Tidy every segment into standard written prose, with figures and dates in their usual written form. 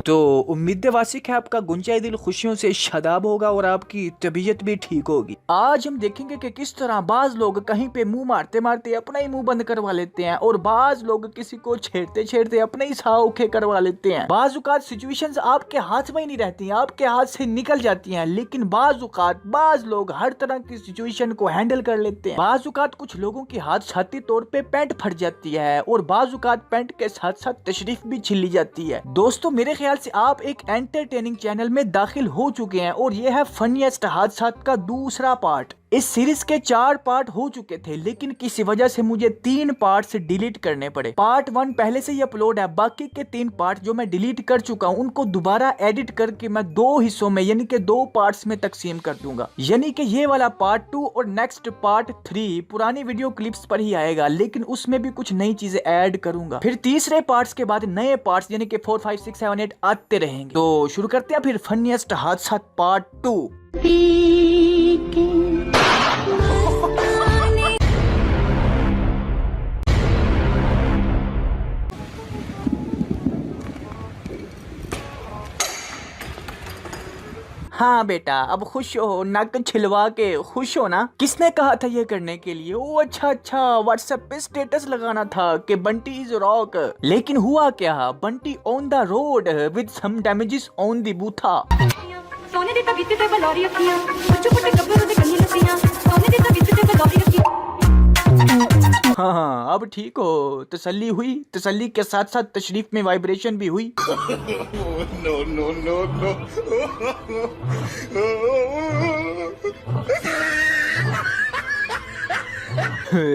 तो उम्मीद वासिक है आपका गुंजाए दिल खुशियों से शादाब होगा और आपकी तबीयत भी ठीक होगी। आज हम देखेंगे कि किस तरह बाज लोग कहीं पे मुंह मारते मारते अपना ही मुंह बंद करवा लेते हैं और बाज लोग किसी को छेड़ते छेड़ते अपने ही साह औखे करवा लेते हैं। बाज औकात सिचुएशंस आपके हाथ में ही नहीं रहती, आपके हाथ से निकल जाती हैं, लेकिन बाज औकात बाज लोग हर तरह की सिचुएशन को हैंडल कर लेते हैं। बाज औकात कुछ लोगों की हादसाती तौर पे पैंट फट जाती है और बाज औकात पैंट के साथ साथ तशरीफ भी छिली जाती है। दोस्तों मेरे ख्याल से आप एक एंटरटेनिंग चैनल में दाखिल हो चुके हैं और यह है फनीएस्ट हादसात का दूसरा पार्ट। इस सीरीज के 4 पार्ट हो चुके थे, लेकिन किसी वजह से मुझे 3 पार्ट डिलीट करने पड़े। पार्ट 1 पहले से ही अपलोड है, बाकी के 3 पार्ट जो मैं डिलीट कर चुका हूं उनको दोबारा एडिट करके मैं 2 हिस्सों में यानी कि 2 पार्ट्स में तकसीम कर दूंगा। यानी कि ये वाला पार्ट 2 और नेक्स्ट पार्ट 3 पुरानी वीडियो क्लिप्स पर ही आएगा, लेकिन उसमें भी कुछ नई चीजें ऐड करूंगा। फिर तीसरे पार्ट्स के बाद नए पार्ट्स यानी कि 4, 5, 6, 7, 8 आते रहेंगे। तो शुरू करते हैं फिर फनीएस्ट हादसात पार्ट 2। हाँ बेटा अब खुश हो, नक छिलवा के खुश हो ना। किसने कहा था ये करने के लिए? ओ अच्छा व्हाट्सएप पे स्टेटस लगाना था कि बंटी इज रॉक। लेकिन हुआ क्या? Bunty on the road with some damages on the बूथा। सोने दी तबीयत ते बलौरी अखियां, बच्चों पुट्टे गब्बरू दे कन्नी लसियां, सोने दी तबीयत ते बलौरी अखियां। हाँ अब ठीक हो, तसल्ली हुई। तसल्ली के साथ साथ तशरीफ में वाइब्रेशन भी हुई। No no no no.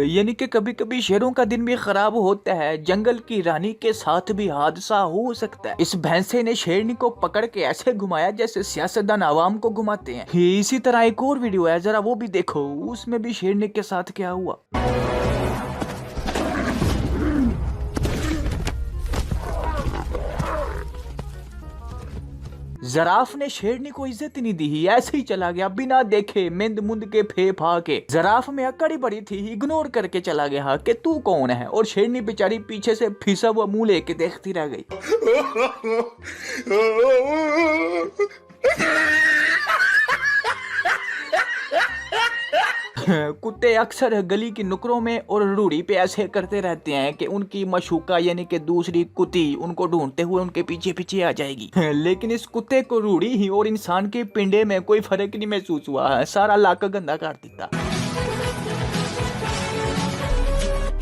यानी कि कभी कभी शेरों का दिन भी खराब होता है, जंगल की रानी के साथ भी हादसा हो सकता है। इस भैंसे ने शेरनी को पकड़ के ऐसे घुमाया जैसे सियासतदान आवाम को घुमाते हैं। इसी तरह एक और वीडियो है, जरा वो भी देखो, उसमें भी शेरनी के साथ क्या हुआ। जराफ ने शेरनी को इज्जत नहीं दी, ऐसे ही चला गया बिना देखे, मिंद मुंद के फे फा के। जराफ में अकड़ बड़ी थी, इग्नोर करके चला गया कि तू कौन है, और शेरनी बेचारी पीछे से फिसा हुआ मुंह लेके देखती रह गई। कुत्ते अक्सर गली की नुकरों में और रूढ़ी पे ऐसे करते रहते हैं कि उनकी मशूका यानी कि दूसरी कुत्ती उनको ढूंढते हुए उनके पीछे पीछे आ जाएगी। लेकिन इस कुत्ते को रूढ़ी ही और इंसान के पिंडे में कोई फर्क नहीं महसूस हुआ है, सारा लाका गंदा कर देता।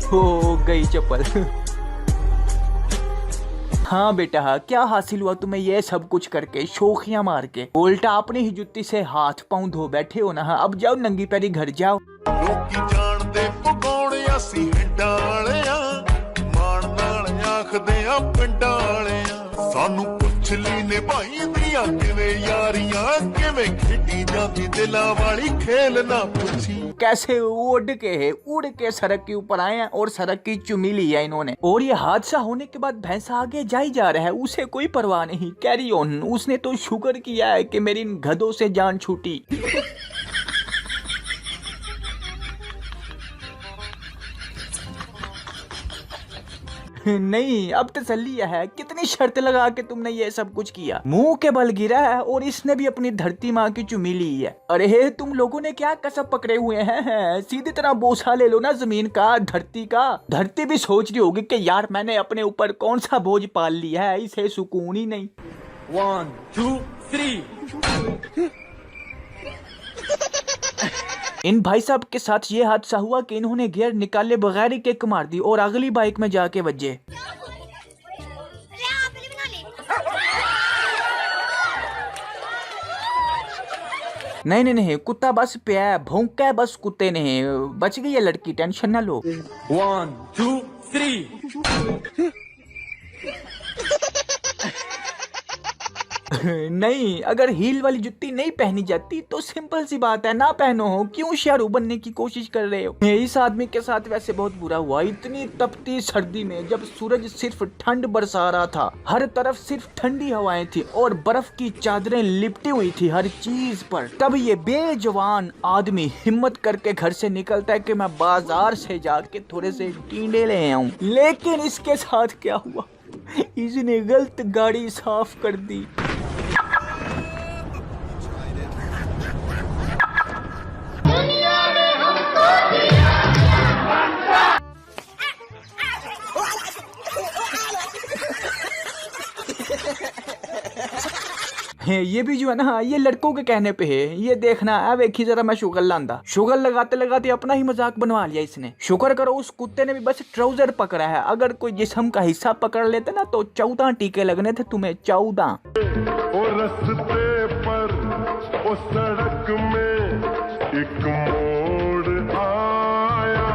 हो गई चप्पल। हाँ बेटा क्या हासिल हुआ तुम्हें ये सब कुछ करके, शोखियां मार के? उल्टा अपनी ही जुत्ती से हाथ पांव धो बैठे हो ना। अब जाओ नंगी पैरी घर जाओ। सानू पुछली ने भाई दिया किवें यारियां, किवें खेडी जाती दिला वाली खेल ना पूछी। कैसे उड़ के सड़क के ऊपर आए हैं और सड़क की चुमी ली है इन्होंने। और ये हादसा होने के बाद भैंसा आगे जा ही जा रहा है, उसे कोई परवाह नहीं, कैरी ऑन। उसने तो शुक्र किया है कि मेरी इन गधों से जान छूटी। नहीं अब तसल्ली है, कितनी शर्त लगा के तुमने ये सब कुछ किया। मुंह के बल गिरा है और इसने भी अपनी धरती माँ की चुमी ली है। अरे तुम लोगों ने क्या कसम पकड़े हुए हैं? सीधी तरह बोझा ले लो ना जमीन का, धरती का। धरती भी सोच रही होगी कि यार मैंने अपने ऊपर कौन सा बोझ पाल लिया है, इसे सुकून ही नहीं। 1 2 3। इन भाई साहब के साथ ये हादसा हुआ कि इन्होंने गियर निकाले बगैर ही किक मार दी और अगली बाइक में जाके बजे। नहीं कुत्ता बस पे भौंका है बस, कुत्ते ने। बच गई है लड़की, टेंशन ना लो। 1 2 3। नहीं, अगर हील वाली जुत्ती नहीं पहनी जाती तो सिंपल सी बात है ना पहनो हो, क्यों शाहरुख बनने की कोशिश कर रहे हो। इस आदमी के साथ वैसे बहुत बुरा हुआ। इतनी तपती सर्दी में जब सूरज सिर्फ ठंड बरसा रहा था, हर तरफ सिर्फ ठंडी हवाएं थी और बर्फ की चादरें लिपटी हुई थी हर चीज पर, तब ये बेजवान आदमी हिम्मत करके घर से निकलता है कि मैं बाजार से जाके थोड़े से टींडे ले आऊं। लेकिन इसके साथ क्या हुआ, इसने गलत गाड़ी साफ कर दी। ये भी जो है ना, ये लड़कों के कहने पे है। ये देखना है, देखी जरा मैं शुगर लांदा, शुगर लगाते लगाते अपना ही मजाक बनवा लिया इसने। शुक्र करो उस कुत्ते ने भी बस ट्राउजर पकड़ा है, अगर कोई जिस्म का हिस्सा पकड़ लेते ना तो 14 टीके लगने थे तुम्हें, 14। ओ सड़क में एक मोड़ आया,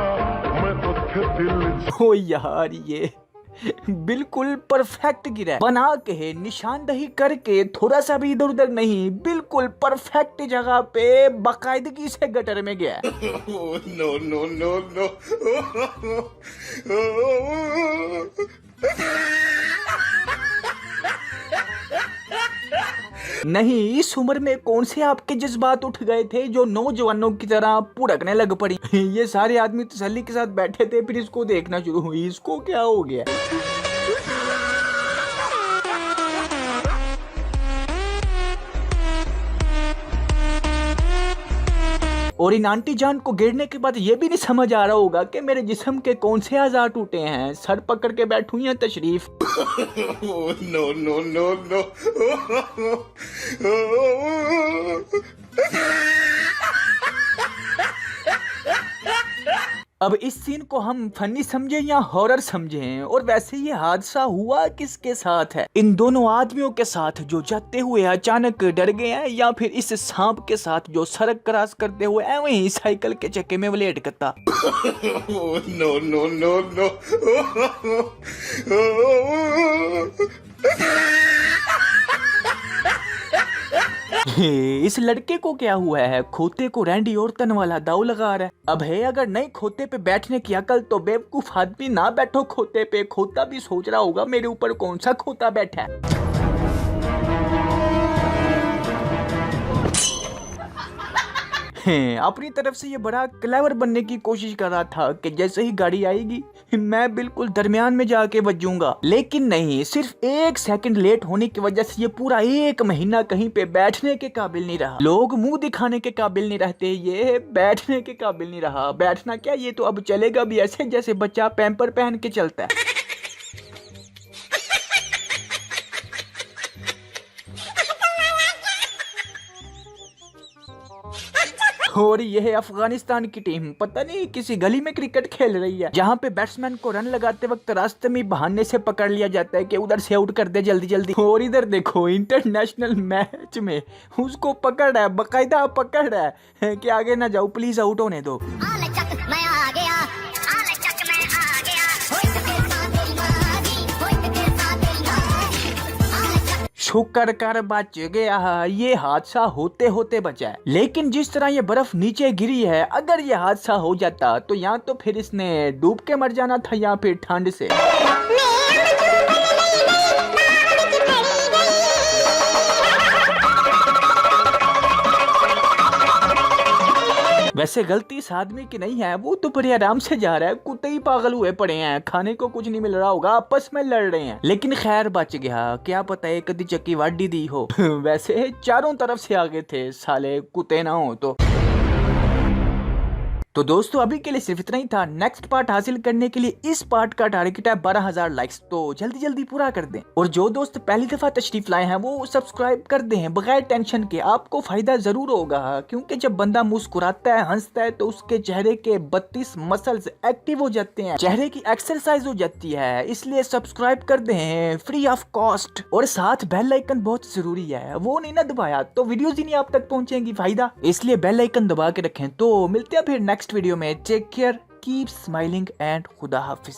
मैं दिल हो यार, ये बिल्कुल परफेक्ट गिरा, बना के निशानदही करके थोड़ा सा भी इधर उधर नहीं, बिल्कुल परफेक्ट जगह पे बाकायदगी से गटर में गया। No no no no. नहीं, इस उम्र में कौन से आपके जज्बात उठ गए थे जो नौजवानों की तरह भुड़कने लग पड़ी। ये सारे आदमी तसल्ली के साथ बैठे थे, फिर इसको देखना शुरू हुई, इसको क्या हो गया। और इन आंटी जान को गिरने के बाद ये भी नहीं समझ आ रहा होगा कि मेरे जिस्म के कौन से आज़ार टूटे हैं, सर पकड़ के बैठू या तशरीफ। No no no no. अब इस सीन को हम फनी समझे या हॉरर समझे, और वैसे ये हादसा हुआ किसके साथ है, इन दोनों आदमियों के साथ जो जाते हुए अचानक डर गए हैं, या फिर इस सांप के साथ जो सड़क क्रॉस करते हुए ऐਵੇਂ ही साइकिल के चक्के में वलेट करता। No no no no. इस लड़के को क्या हुआ है, खोते को रैंडी औरतन वाला दाव लगा रहा है। अब है अगर नहीं खोते पे बैठने की अकल तो बेवकूफ आदमी ना बैठो खोते पे। खोता भी सोच रहा होगा मेरे ऊपर कौन सा खोता बैठा है। अपनी तरफ से ये बड़ा क्लेवर बनने की कोशिश कर रहा था कि जैसे ही गाड़ी आएगी मैं बिल्कुल दरमियान में जाके बजूंगा, लेकिन नहीं, सिर्फ 1 सेकंड लेट होने की वजह से ये पूरा 1 महीना कहीं पे बैठने के काबिल नहीं रहा। लोग मुंह दिखाने के काबिल नहीं रहते, ये बैठने के काबिल नहीं रहा। बैठना क्या, ये तो अब चलेगा भी ऐसे जैसे बच्चा पैम्पर पहन के चलता है। और ये है अफगानिस्तान की टीम, पता नहीं किसी गली में क्रिकेट खेल रही है, जहाँ पे बैट्समैन को रन लगाते वक्त रास्ते में बहाने से पकड़ लिया जाता है कि उधर से आउट कर दे जल्दी जल्दी। और इधर देखो इंटरनेशनल मैच में उसको पकड़ रहा है, बाकायदा पकड़ रहा है कि आगे ना जाओ प्लीज, आउट होने दो। शुक्र कर बच गया, ये हादसा होते होते बचा है। लेकिन जिस तरह ये बर्फ नीचे गिरी है, अगर ये हादसा हो जाता तो यहाँ तो फिर इसने डूब के मर जाना था या फिर ठंड से। वैसे गलती इस आदमी की नहीं है, वो तो बड़े आराम से जा रहा है, कुत्ते ही पागल हुए पड़े हैं, खाने को कुछ नहीं मिल रहा होगा, आपस में लड़ रहे हैं। लेकिन खैर बच गया, क्या पता है कदी चक्की वाडी दी हो। वैसे चारों तरफ से आगे थे साले, कुत्ते ना हो तो दोस्तों अभी के लिए सिर्फ इतना ही था। नेक्स्ट पार्ट हासिल करने के लिए इस पार्ट का टारगेट है 12,000 लाइक्स, तो जल्दी जल्दी पूरा कर दें। और जो दोस्त पहली दफा तशरीफ लाए हैं वो सब्सक्राइब कर दें बगैर टेंशन के, आपको फायदा जरूर होगा। क्योंकि जब बंदा मुस्कुराता है, हंसता है, तो उसके चेहरे के 32 मसल्स एक्टिव हो जाते हैं, चेहरे की एक्सरसाइज हो जाती है। इसलिए सब्सक्राइब कर दें फ्री ऑफ कॉस्ट, और साथ बेल आइकन बहुत जरूरी है, वो नहीं ना दबाया तो वीडियोज ही नहीं आप तक पहुंचेंगी फायदा, इसलिए बेल आइकन दबा के रखें। तो मिलते हैं फिर नेक्स्ट वीडियो में, take care, keep smiling and खुदा हाफिज।